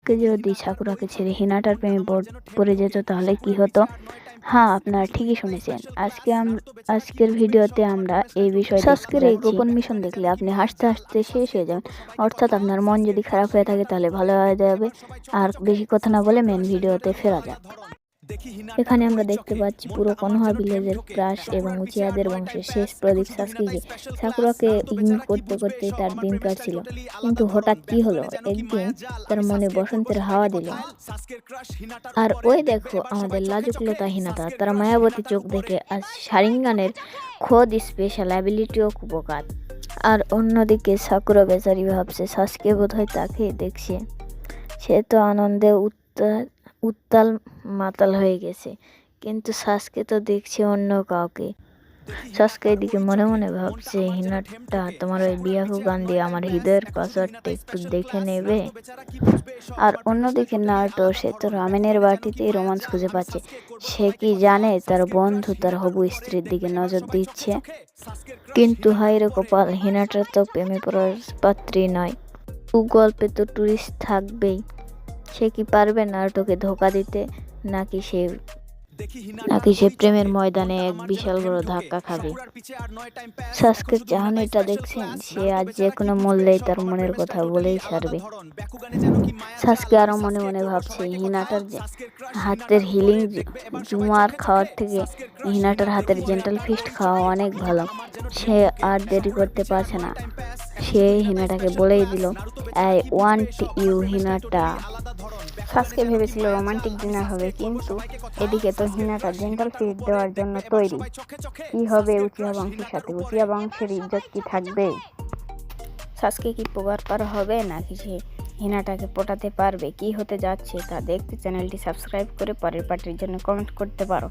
সাসকে যদি সাকুরাকে ছেড়ে হিনাটার প্রেমে পড়ে যেত তাহলে কি হতো? হ্যাঁ, আপনারা ঠিকই শুনেছেন। আজকের ভিডিওতে আমরা এই বিষয়ে সাসকের এই গোপন মিশন দেখলে আপনি হাসতে হাসতে শেষ হয়ে যাবেন। অর্থাৎ আপনার মন যদি খারাপ হয়ে থাকে তাহলে ভালো হয়ে যাবে। আর বেশি কথা না বলে মেন ভিডিওতে ফেরা যাক। এখানে আমরা দেখতে পাচ্ছি পুরো কোনোহা ভিলেজের ক্রাশ এবং উচিয়াদের বংশের শেষ প্রদীপ সাসকিকে। সাকুরাকে ইগনোর করতে করতেই তার দিন কাটছিল, কিন্তু হঠাৎ কি হলো, একদিন তার মনে বসন্তের হাওয়া দিল। আর ওই দেখো আমাদের লাজুকলতা হিনাতা, তার মায়াবতী চোখ দেখে আজ শারিঙ্গানের খোদ স্পেশাল অ্যাবিলিটিও কুপকাত। আর অন্যদিকে সাকুরা বেচারি ভাবছে সাসকে বোধহয় তাকে দেখছে। সে তো আনন্দে উত্তাল মাতাল হয়ে গেছে, কিন্তু সাসকে তো দেখছে অন্য কাউকে। সাসকে এদিকে মনে মনে ভাবছে, হিনাটা তোমার ওই বিয়াকু গান দিয়ে আমার হৃদয়ের পাসওয়ার্ডটা একটু দেখে নেবে। আর অন্যদিকে নারুটো, সে তো রামেনের বাটিতেই রোমান্স খুঁজে পাচ্ছে। সে কি জানে তার বন্ধু তার হবু স্ত্রীর দিকে নজর দিচ্ছে? কিন্তু হায়রে কপাল, হিনাটা তো প্রেমে পড়ার পাত্রী নয়। গল্পে তো টুরিস্ট থাকবেই। সে কি পারবে নারুটোকে ধোকা দিতে, নাকি সে প্রেমের ময়দানে এক বিশাল বড় ধাক্কা খাবে? সাসকের চাহনিটা দেখছেন, সে আজ যে কোনো মূল্যেই তার মনের কথা বলেই ছাড়বে। সাসকে আরো মনে মনে ভাবছে, হিনাটার হাতের হিলিং জুমার খাওয়ার থেকে হিনাটার হাতের জেন্টাল ফিস্ট খাওয়া অনেক ভালো। সে আর দেরি করতে পারছে না। সে হিনাটাকে বলেই দিল, আই ওয়ান্ট ইউ হিনাটা। সাসকে ভেবেছিল রোমান্টিক ডিনার হবে, কিন্তু এদিকে তো হিনাটা জেন্টাল ফিট দেওয়ার জন্য তৈরি। কি হবে উচিয়া বংশের সাথে? উচিয়া বংশের ইজ্জত কি থাকবে? সাসকে কি পোগার পার হবে, নাকি সে হিনাটাকে পটাতে পারবে? কি হতে যাচ্ছে তা দেখতে চ্যানেলটি সাবস্ক্রাইব করে পরের পার্টির জন্য কমেন্ট করতে পারো।